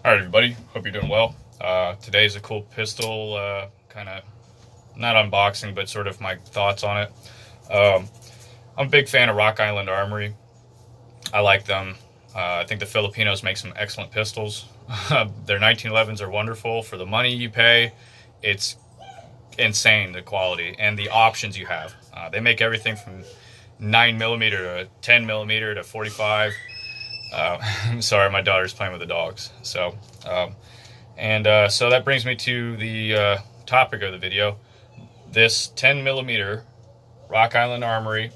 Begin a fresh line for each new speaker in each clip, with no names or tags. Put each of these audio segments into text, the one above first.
All right, everybody. Hope you're doing well. Today's a cool pistol, kind of not unboxing, but sort of my thoughts on it. Um, I'm a big fan of Rock Island Armory. I like them. I think the Filipinos make some excellent pistols. Their 1911s are wonderful for the money you pay. It's insane, the quality and the options you have. They make everything from 9mm to 10mm to 45. I'm sorry, my daughter's playing with the dogs. So that brings me to the topic of the video. This 10mm Rock Island Armory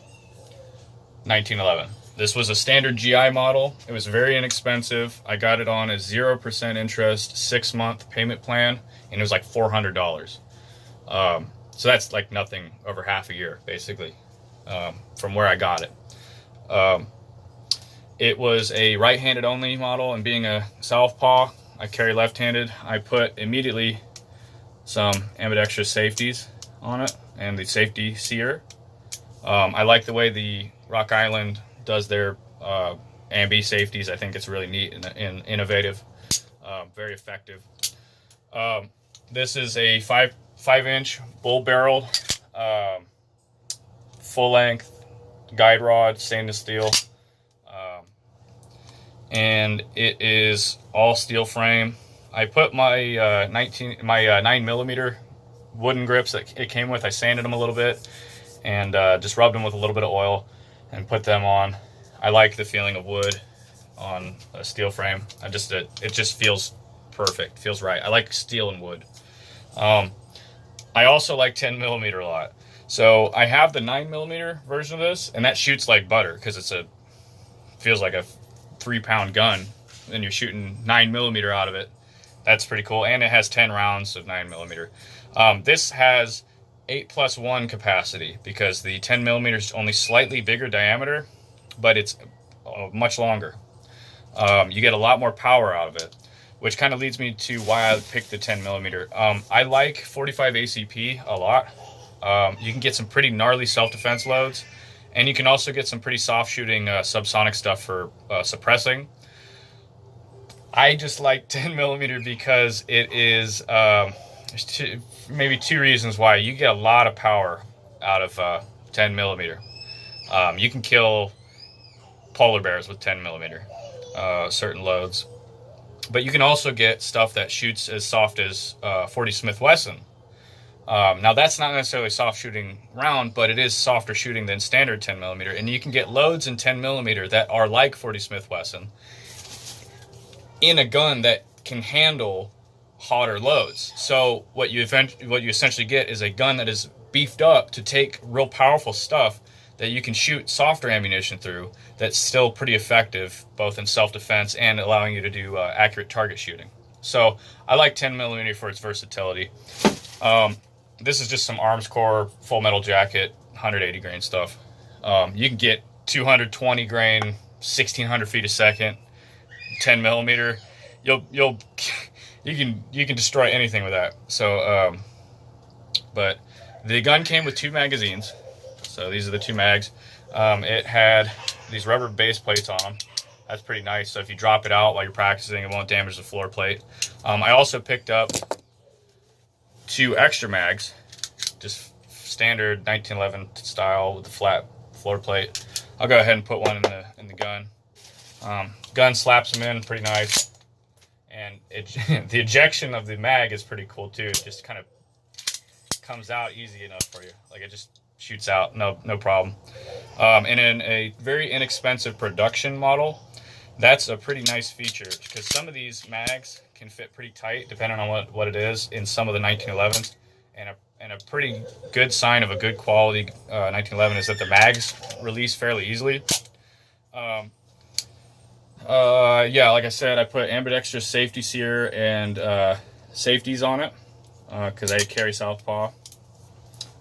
1911. This was a standard GI model. It was very inexpensive. I got it on a 0% interest 6-month payment plan, and it was like $400. So that's like nothing over half a year, basically, from where I got it. It was a right-handed only model, and being a southpaw, I carry left-handed. I put immediately some ambidextrous safeties on it and the safety sear. I like the way the Rock Island does their ambi safeties. I think it's really neat and innovative, very effective. This is a 5-inch bull-barreled, full-length guide rod, stainless steel. And it is all steel frame. I put my 9mm wooden grips that it came with. I sanded them a little bit and just rubbed them with a little bit of oil and put them on. I like the feeling of wood on a steel frame. It just feels perfect, feels right. I like steel and wood. I also like 10mm a lot. So I have the 9mm version of this, and that shoots like butter because feels like a 3-pound gun, and you're shooting 9mm out of it. That's pretty cool, and it has 10 rounds of 9mm. This has 8+1 capacity because the 10mm is only slightly bigger diameter, but it's much longer. You get a lot more power out of it, which kind of leads me to why I picked the 10mm. I like 45 ACP a lot. You can get some pretty gnarly self-defense loads, and you can also get some pretty soft shooting subsonic stuff for suppressing. I just like 10mm because it is, there's maybe two reasons why. You get a lot of power out of 10mm. You can kill polar bears with 10mm, certain loads. But you can also get stuff that shoots as soft as 40 Smith Wesson. Now that's not necessarily a soft shooting round, but it is softer shooting than standard 10mm, and you can get loads in 10mm that are like 40 Smith Wesson in a gun that can handle hotter loads. So what you essentially get is a gun that is beefed up to take real powerful stuff that you can shoot softer ammunition through that's still pretty effective both in self-defense and allowing you to do accurate target shooting. So I like 10mm for its versatility. This is just some Arms Corps full metal jacket, 180 grain stuff. You can get 220 grain, 1600 feet a second, 10mm. You can destroy anything with that. So, but the gun came with 2 magazines. So these are the 2 mags. It had these rubber base plates on them. That's pretty nice. So if you drop it out while you're practicing, it won't damage the floor plate. I also picked up 2 extra mags, just standard 1911 style with the flat floor plate. I'll go ahead and put one in the gun. Gun slaps them in pretty nice, and the ejection of the mag is pretty cool too. It just kind of comes out easy enough for you, like it just shoots out, no problem. And in a very inexpensive production model, that's a pretty nice feature because some of these mags can fit pretty tight depending on what it is in some of the 1911s, and a pretty good sign of a good quality 1911 is that the mags release fairly easily. Yeah, like I said, I put ambidextrous safety sear and safeties on it because I carry southpaw.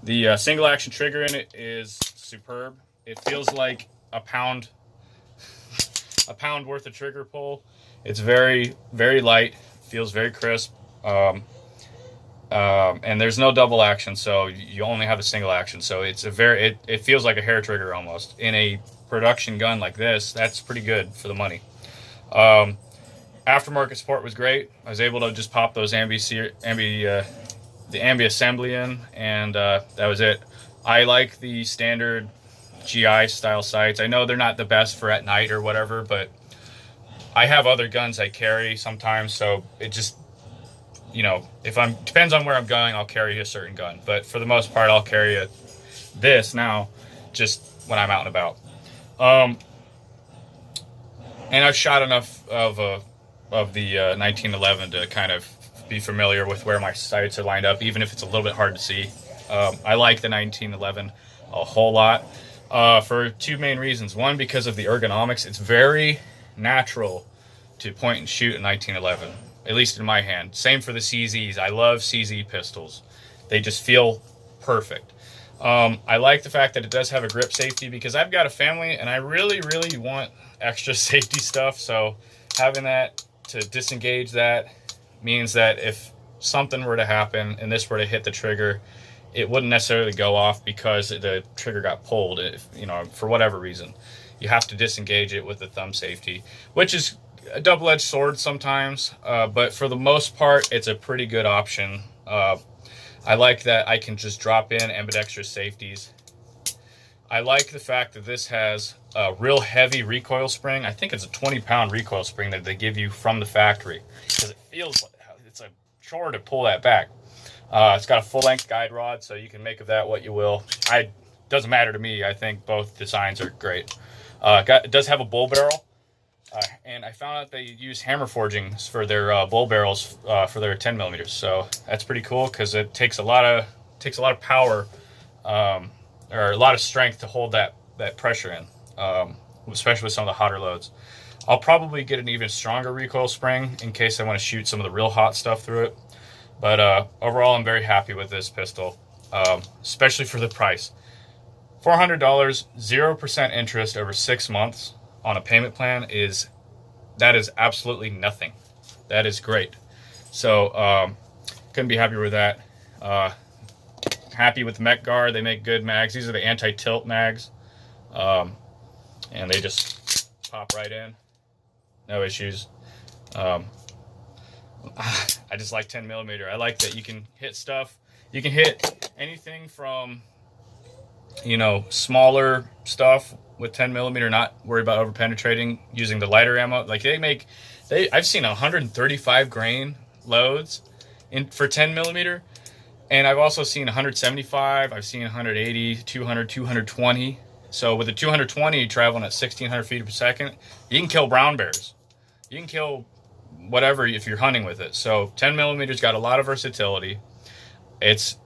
The single action trigger in it is superb. It feels like a pound worth of trigger pull. It's very, very light, feels very crisp. And there's no double action, so you only have a single action. So it's it feels like a hair trigger almost. In a production gun like this, that's pretty good for the money. Aftermarket support was great. I was able to just pop those the ambi assembly in, and that was it. I like the standard GI style sights. I know they're not the best for at night or whatever, but I have other guns I carry sometimes, so it just, you know, depends on where I'm going, I'll carry a certain gun. But for the most part, I'll carry this now, just when I'm out and about. And I've shot enough of the 1911 to kind of be familiar with where my sights are lined up, even if it's a little bit hard to see. I like the 1911 a whole lot for two main reasons. One, because of the ergonomics. It's very natural to point and shoot a 1911, at least in my hand. Same for the CZs. I love CZ pistols. They just feel perfect. I like the fact that it does have a grip safety, because I've got a family and I really, really want extra safety stuff. So having that to disengage that means that if something were to happen and this were to hit the trigger, it wouldn't necessarily go off because the trigger got pulled, if, you know, for whatever reason. You have to disengage it with the thumb safety, which is a double-edged sword sometimes, but for the most part, it's a pretty good option. I like that I can just drop in ambidextrous safeties. I like the fact that this has a real heavy recoil spring. I think it's a 20-pound recoil spring that they give you from the factory, because it feels like it's a chore to pull that back. It's got a full-length guide rod, so you can make of that what you will. Doesn't matter to me. I think both designs are great. It does have a bull barrel, and I found out they use hammer forgings for their bull barrels for their 10 millimeters. So that's pretty cool, because it takes a lot of power or a lot of strength to hold that pressure in, especially with some of the hotter loads. I'll probably get an even stronger recoil spring in case I want to shoot some of the real hot stuff through it. But overall, I'm very happy with this pistol, especially for the price. $400, 0% interest over 6 months on a payment plan is absolutely nothing. That is great. So couldn't be happier with that. Happy with Mech Guard. They make good mags. These are the anti-tilt mags, and they just pop right in, no issues. I just like 10 millimeter. I like that you can hit stuff. You can hit anything from, you know, smaller stuff with 10 millimeter, not worry about over penetrating using the lighter ammo. Like I've seen 135 grain loads for 10 millimeter. And I've also seen 175, I've seen 180, 200, 220. So with the 220 traveling at 1,600 feet per second, you can kill brown bears. You can kill whatever if you're hunting with it. So 10 millimeters got a lot of versatility. It's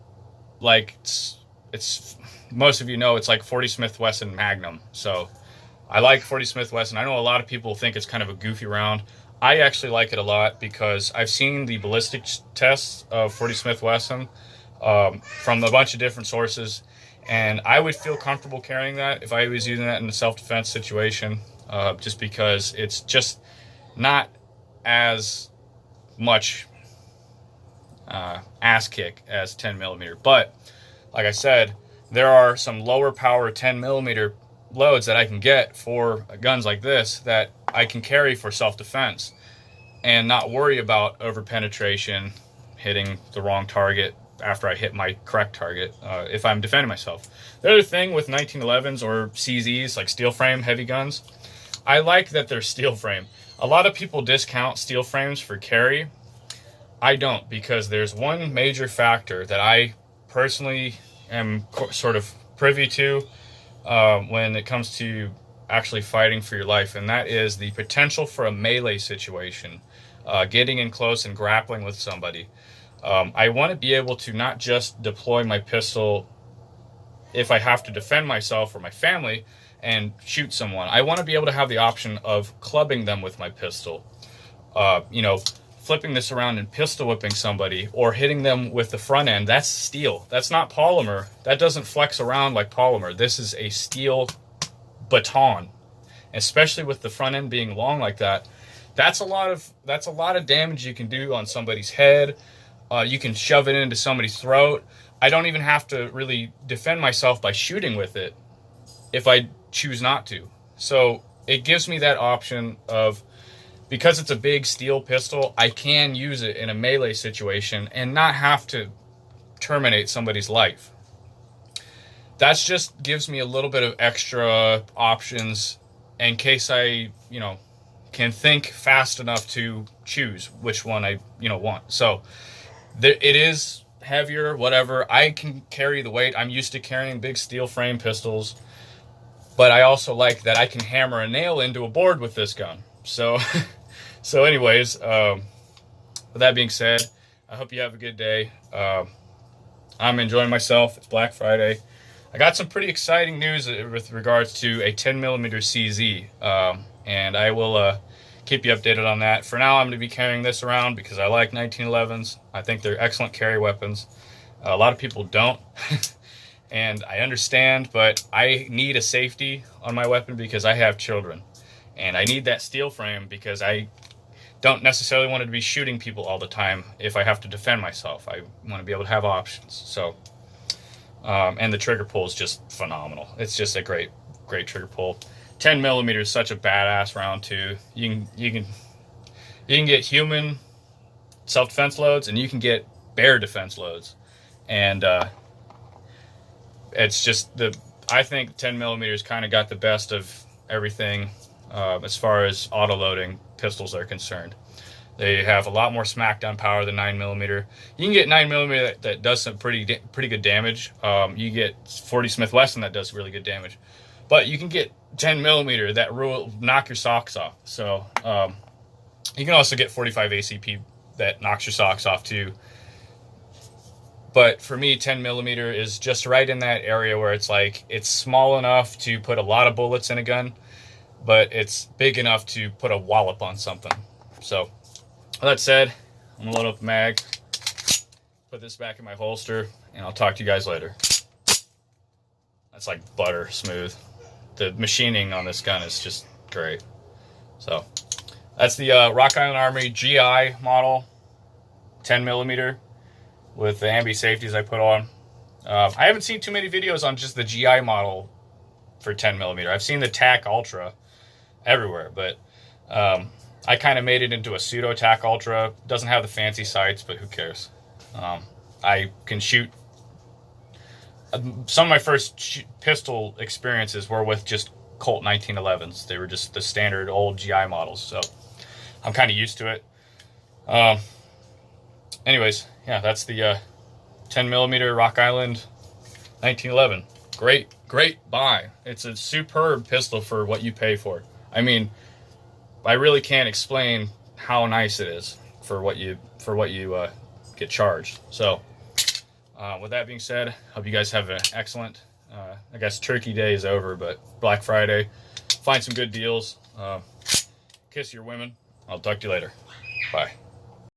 most of you know, it's like 40 Smith Wesson Magnum. So I like 40 Smith Wesson. I know a lot of people think it's kind of a goofy round. I actually like it a lot because I've seen the ballistic tests of 40 Smith Wesson from a bunch of different sources, and I would feel comfortable carrying that if I was using that in a self-defense situation, just because it's just not as much ass kick as 10 millimeter. But like I said, there are some lower power 10 millimeter loads that I can get for guns like this that I can carry for self-defense and not worry about over penetration, hitting the wrong target after I hit my correct target if I'm defending myself. The other thing with 1911s or CZs, like steel frame heavy guns, I like that they're steel frame. A lot of people discount steel frames for carry. I don't, because there's one major factor that I personally am sort of privy to when it comes to actually fighting for your life, and that is the potential for a melee situation, getting in close and grappling with somebody. I want to be able to not just deploy my pistol if I have to defend myself or my family and shoot someone. I want to be able to have the option of clubbing them with my pistol, flipping this around and pistol whipping somebody, or hitting them with the front end. That's steel. That's not polymer. That doesn't flex around like polymer. This is a steel baton, especially with the front end being long like that. That's a lot of damage you can do on somebody's head. You can shove it into somebody's throat. I don't even have to really defend myself by shooting with it if I choose not to. So it gives me that option of because it's a big steel pistol, I can use it in a melee situation and not have to terminate somebody's life. That just gives me a little bit of extra options in case I, can think fast enough to choose which one I, want. So it is heavier, whatever. I can carry the weight. I'm used to carrying big steel frame pistols, but I also like that I can hammer a nail into a board with this gun. So, anyways, with that being said, I hope you have a good day. I'm enjoying myself. It's Black Friday. I got some pretty exciting news with regards to a 10mm CZ, and I will keep you updated on that. For now, I'm going to be carrying this around because I like 1911s. I think they're excellent carry weapons. A lot of people don't, and I understand, but I need a safety on my weapon because I have children, and I need that steel frame because I don't necessarily want to be shooting people all the time if I have to defend myself. I want to be able to have options. So, and the trigger pull is just phenomenal. It's just a great trigger pull. 10mm is such a badass round too. You can get human self-defense loads, and you can get bear defense loads, and it's just I think 10mm kind of got the best of everything as far as auto-loading pistols are concerned. They have a lot more smackdown power than 9mm. You can get 9mm that does some pretty good damage. You get 40 Smith Wesson that does really good damage, but you can get 10mm that will knock your socks off. So you can also get 45 ACP that knocks your socks off too. But for me, 10mm is just right in that area where it's like it's small enough to put a lot of bullets in a gun, but it's big enough to put a wallop on something. So with that said, I'm gonna load up the mag, put this back in my holster, and I'll talk to you guys later. That's like butter smooth. The machining on this gun is just great. So that's the Rock Island Armory GI model, 10mm with the ambi safeties I put on. I haven't seen too many videos on just the GI model for 10mm. I've seen the TAC Ultra everywhere, but I kind of made it into a pseudo TAC Ultra. Doesn't have the fancy sights, but who cares? I can shoot. Some of my first pistol experiences were with just Colt 1911s. They were just the standard old GI models, so I'm kind of used to it. Anyways, yeah, that's the 10mm Rock Island 1911. Great buy. It's a superb pistol for what you pay for. I mean, I really can't explain how nice it is for what you get charged. So, with that being said, hope you guys have an excellent. I guess Turkey Day is over, but Black Friday, find some good deals. Kiss your women. I'll talk to you later. Bye.